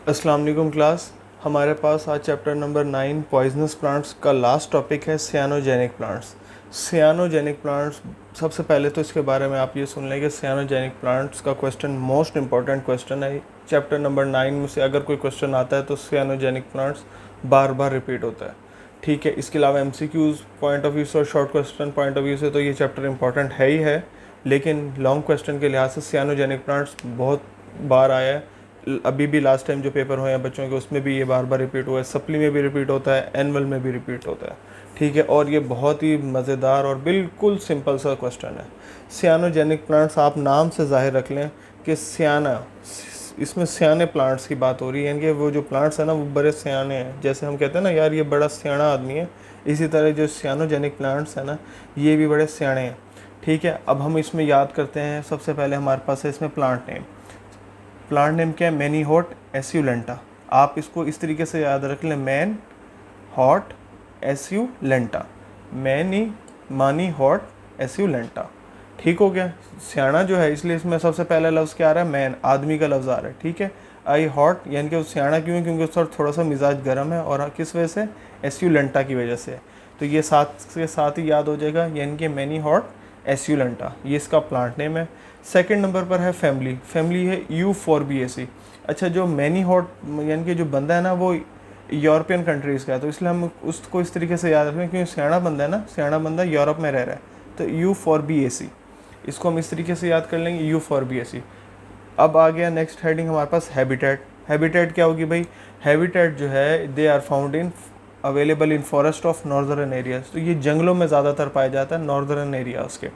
अस्सलाम वालेकुम क्लास। हमारे पास आज चैप्टर नंबर 9 पॉइजनस प्लांट्स का लास्ट टॉपिक है सियानोजेनिक प्लांट्स। सियानोजेनिक प्लांट्स, सबसे पहले तो इसके बारे में आप ये सुन लें कि सियानोजेनिक प्लांट्स का क्वेश्चन मोस्ट इंपॉर्टेंट क्वेश्चन है। चैप्टर नंबर 9 में से अगर कोई क्वेश्चन आता है तो सियानोजेनिक प्लांट्स बार बार रिपीट होता है। ठीक है, इसके अलावा MCQs पॉइंट ऑफ व्यू से और short question point of view से तो ये चैप्टर इंपॉर्टेंट है ही है, लेकिन लॉन्ग क्वेश्चन के लिहाज से सियानोजेनिक प्लांट्स बहुत बार आया है। अभी भी लास्ट टाइम जो पेपर हुए हैं बच्चों के उसमें भी ये बार बार रिपीट हुआ है, सप्ली में भी रिपीट होता है, एनुअल में भी रिपीट होता है। ठीक है, और ये बहुत ही मज़ेदार और बिल्कुल सिंपल सा क्वेश्चन है। सियानोजेनिक प्लांट्स, आप नाम से जाहिर रख लें कि सियाना, इसमें सियाने प्लांट्स की बात हो रही है, यानी कि वो जो प्लांट्स हैं ना वो बड़े सियाने हैं। जैसे हम कहते हैं ना यार ये बड़ा सियाना आदमी है, इसी तरह जो सियानोजेनिक प्लांट्स हैं ना ये भी बड़े सियाने हैं। ठीक है, अब हम इसमें याद करते हैं। सबसे पहले हमारे पास है इसमें प्लांट नेम। प्लांट नेम क्या है? Manihot esculenta. आप इसको इस तरीके से याद रख लें, man hot esculenta, many money hot esculenta. ठीक हो गया। सियाना जो है इसलिए इसमें सबसे पहला लफ्ज़ क्या आ रहा है? मैन, आदमी का लफ्ज़ आ रहा है। ठीक है, आई हॉट यानी कि वो सियाना क्यों है? क्योंकि उसका थोड़ा सा मिजाज गर्म है, और किस वजह से? एस्यूलेंटा की वजह से। तो ये साथ के साथ ही याद हो जाएगा, यानी कि मैनी हॉट एस्यूलेंटा, ये इसका प्लांट नेम है। सेकंड नंबर पर है फैमिली। फैमिली है यूफोर्बिएसी। अच्छा, जो मैनी हॉट यानी कि जो बंदा है ना वो यूरोपियन कंट्रीज़ का है, तो इसलिए हम उसको इस तरीके से याद रखें क्योंकि सियाना बंदा है ना, सियाना बंदा यूरोप में रह रहा है, तो यूफोर्बिएसी, इसको हम इस तरीके से याद कर लेंगे, यूफोर्बिएसी। अब आ गया नेक्स्ट हेडिंग हमारे पास, हैबिटेट। हैबिटेट क्या होगी भाई? हैबिटेट जो है they are found in available in forest of northern areas, तो ये जंगलों में ज़्यादातर पाया जाता है, नॉर्दर्न एरियाज़ के।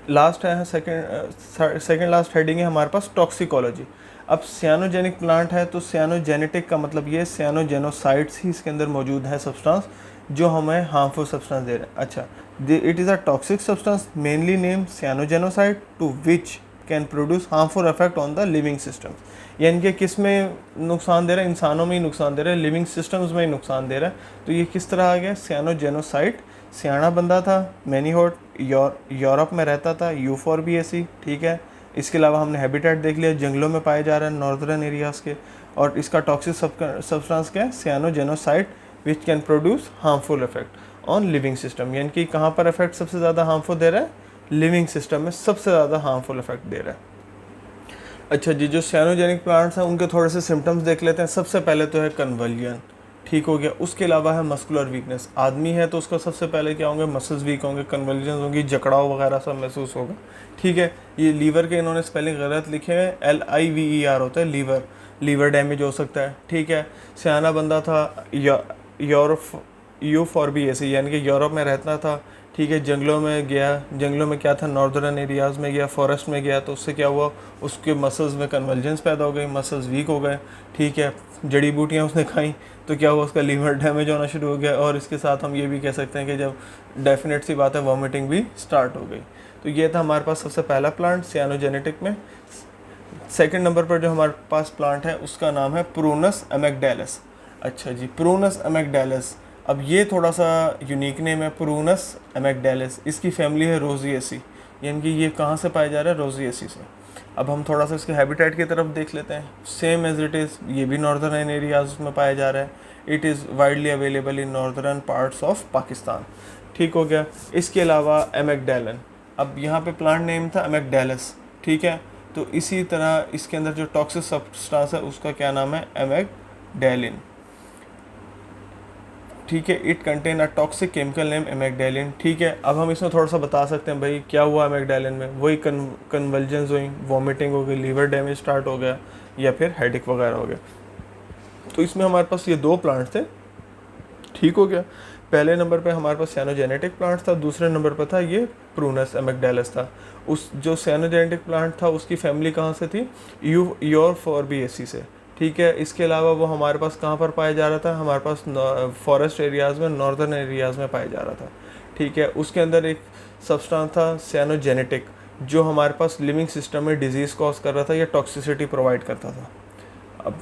लास्ट है सेकंड लास्ट हेडिंग है हमारे पास, टॉक्सिकोलॉजी। अब सियानोजेनिक प्लांट है तो सियानोजेनेटिक का मतलब ये सियानोजेनोसाइड्स ही इसके अंदर मौजूद है, सब्सटेंस जो हमें हार्मफुल सब्सटेंस दे रहे हैं। अच्छा, it is a toxic substance mainly name cyanogenoside to which can produce harmful effect on the living systems. यानी कि किस में नुकसान दे रहा है? इंसानों में ही नुकसान दे रहा है, लिविंग सिस्टम्स में ही नुकसान दे रहा है। तो ये किस तरह आ गया? सियानोजेनोसाइड, सियाना बंदा था, मैनी हॉट, यूरोप में रहता था, यूफोर्बिएसी। ठीक है, इसके अलावा हमने हैबिटेट देख लिया, जंगलों में पाए जा रहे हैं नॉर्दर्न एरियाज़ के। और इसका टॉक्सिक सब्सटेंस क्या है? Cyanogenoside which can produce harmful effect on living system. यानी कि कहाँ पर इफेक्ट सबसे ज़्यादा हार्मफुल दे रहा है? लिविंग सिस्टम में सबसे ज़्यादा हार्मफुल इफेक्ट दे रहा है। अच्छा जी, जो सियानोजेनिक प्लांट्स हैं उनके थोड़े से सिम्टम्स देख लेते हैं। सबसे पहले तो है कन्वल्जन। ठीक हो गया। उसके अलावा है मस्कुलर वीकनेस। आदमी है तो उसका सबसे पहले क्या होंगे? मसल्स वीक होंगे, कन्वल्जन होंगी, जकड़ाव वगैरह सब महसूस होगा। ठीक है, ये लीवर के इन्होंने स्पेलिंग गलत लिखे हैं, LIVER होता है लीवर, लीवर डैमेज हो सकता है। ठीक है, सियाना बंदा था, यूफोर्बिएसी यानी कि यूरोप में रहता था। ठीक है, जंगलों में गया, जंगलों में क्या था? नॉर्दर्न एरियाज़ में गया, फॉरेस्ट में गया, तो उससे क्या हुआ? उसके मसल्स में कन्वल्जेंस पैदा हो गई, मसल्स वीक हो गए। ठीक है, जड़ी बूटियाँ उसने खाई तो क्या हुआ? उसका लीवर डैमेज होना शुरू हो गया, और इसके साथ हम ये भी कह सकते हैं कि जब डेफिनेट सी बात है वॉमिटिंग भी स्टार्ट हो गई। तो ये था हमारे पास सबसे पहला प्लांट सियानोजेनेटिक में। सेकंड नंबर पर जो हमारे पास प्लांट है उसका नाम है प्रूनस अमेगडालिस। अच्छा जी, प्रूनस अमेगडालिस। अब ये थोड़ा सा यूनिक नेम है, प्रूनस अमेगडालिस। इसकी फैमिली है रोजिएसी, यानी कि ये कहाँ से पाया जा रहा है? रोजिएसी से। अब हम थोड़ा सा इसके हैबिटेट की तरफ देख लेते हैं। सेम एज इट इज़, ये भी नॉर्दर्न एरियाज में पाया जा रहा है। It is widely available in northern parts of Pakistan. ठीक हो गया। इसके अलावा अमेगडालन, अब यहाँ पे प्लांट नेम था अमेगडालिस। ठीक है, तो इसी तरह इसके अंदर जो टॉक्सिक सब्सटेंस है उसका क्या नाम है? अमेगडालिन। ठीक है, it contain a toxic chemical name amygdalin. ठीक है, अब हम इसमें थोड़ा सा बता सकते हैं भाई क्या हुआ अमेगडालिन में? वही कन्वल्जन्स हुई, वॉमिटिंग हो गई, लीवर डैमेज स्टार्ट हो गया, या फिर हेडेक वगैरह हो गया। तो इसमें हमारे पास ये दो प्लांट थे। ठीक हो गया। पहले नंबर पे हमारे पास सियानोजेनेटिक प्लांट था, दूसरे नंबर पर था ये प्रूनस अमेगडालिस था। उस जो सियानोजेनेटिक प्लांट था उसकी फैमिली कहाँ से थी? यूफोर्बिएसी से। ठीक है, इसके अलावा वो हमारे पास कहाँ पर पाया जा रहा था? हमारे पास फॉरेस्ट एरियाज़ में, नॉर्दर्न एरियाज़ में पाया जा रहा था। ठीक है, उसके अंदर एक सब्सटेंस था सियानोजेनेटिक जो हमारे पास लिविंग सिस्टम में डिजीज़ कॉज कर रहा था या टॉक्सिसिटी प्रोवाइड करता था। अब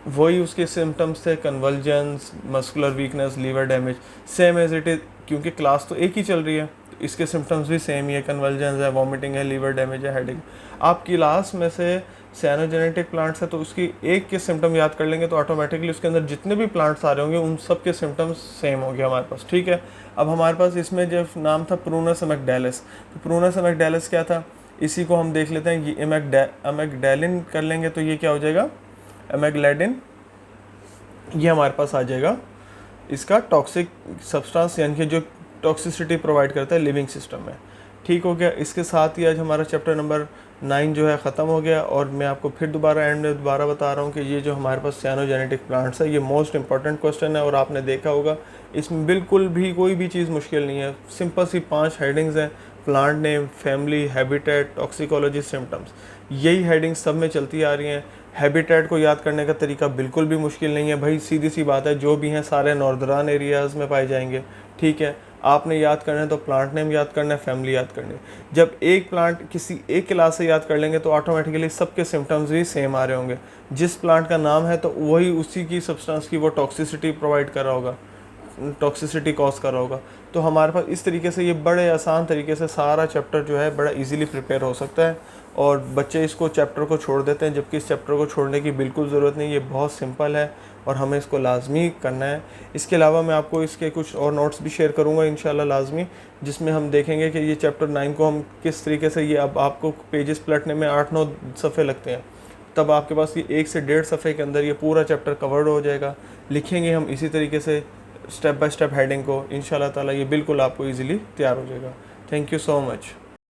वही उसके सिम्टम्स थे, convulsions, muscular weakness, liver damage, same as it is. क्योंकि क्लास तो एक ही चल रही है, इसके सिम्टम्स भी सेम ही है, कन्वल्जन्स है, वॉमिटिंग है, लीवर डैमेज है, हेडेक। आप क्लास में से साइनोजेनेटिक प्लांट्स है तो उसकी एक के सिम्टम याद कर लेंगे तो ऑटोमेटिकली उसके अंदर जितने भी प्लांट्स आ रहे होंगे उन सब के सिम्टम्स सेम होंगे हमारे पास, ठीक है। अब हमारे पास इसमें जो नाम था प्रूनस अमेग्डालिस, तो प्रूनस अमेग्डालिस क्या था, इसी को हम देख लेते हैं। ये अमेग्डालिन कर लेंगे तो ये क्या हो जाएगा, अमेग्लैडिन, ये हमारे पास आ जाएगा। इसका टॉक्सिक सब्सटेंस यानी कि जो टॉक्सिसिटी प्रोवाइड करता है लिविंग सिस्टम में, ठीक हो गया। इसके साथ ही आज हमारा चैप्टर नंबर 9 जो है ख़त्म हो गया। और मैं आपको फिर दोबारा एंड में दोबारा बता रहा हूँ कि ये जो हमारे पास साइनोजेनेटिक प्लांट्स है ये मोस्ट इंपॉर्टेंट क्वेश्चन है, और आपने देखा होगा इसमें बिल्कुल भी कोई भी चीज़ मुश्किल नहीं है। सिंपल सी 5 हेडिंग्स हैं, plant name, family, habitat, toxicology, symptoms, यही हेडिंग्स सब में चलती आ रही हैं। हैबिटेट को याद करने का तरीका बिल्कुल भी मुश्किल नहीं है भाई, सीधी सी बात है, जो भी हैं सारे नॉर्दर्न एरियाज़ में पाए जाएंगे, ठीक है। आपने याद करना है तो प्लांट नेम याद करना है, फैमिली याद करनी है। जब एक प्लांट किसी एक क्लास से याद कर लेंगे तो ऑटोमेटिकली सबके सिम्टम्स भी सेम आ रहे होंगे। जिस प्लांट का नाम है तो वही उसी की सब्सटेंस की वो टॉक्सिसिटी प्रोवाइड कर रहा होगा, टॉक्सिसिटी कॉज कर रहा होगा। तो हमारे पास इस तरीके से ये बड़े आसान तरीके से सारा चैप्टर जो है बड़ा इजीली प्रिपेयर हो सकता है, और बच्चे इसको चैप्टर को छोड़ देते हैं, जबकि इस चैप्टर को छोड़ने की बिल्कुल ज़रूरत नहीं। ये बहुत सिंपल है और हमें इसको लाजमी करना है। इसके अलावा मैं आपको इसके कुछ और नोट्स भी शेयर करूँगा इंशाल्लाह लाजमी, जिसमें हम देखेंगे कि ये चैप्टर 9 को हम किस तरीके से, ये अब आपको पेजेस पलटने में 8-9 सफ़े लगते हैं, तब आपके पास ये 1 से 1.5 सफ़े के अंदर ये पूरा चैप्टर कवर्ड हो जाएगा। लिखेंगे हम इसी तरीके से स्टेप बाय स्टेप हेडिंग को, इंशाल्लाह ताला ये बिल्कुल आपको ईजिली तैयार हो जाएगा। Thank you so much.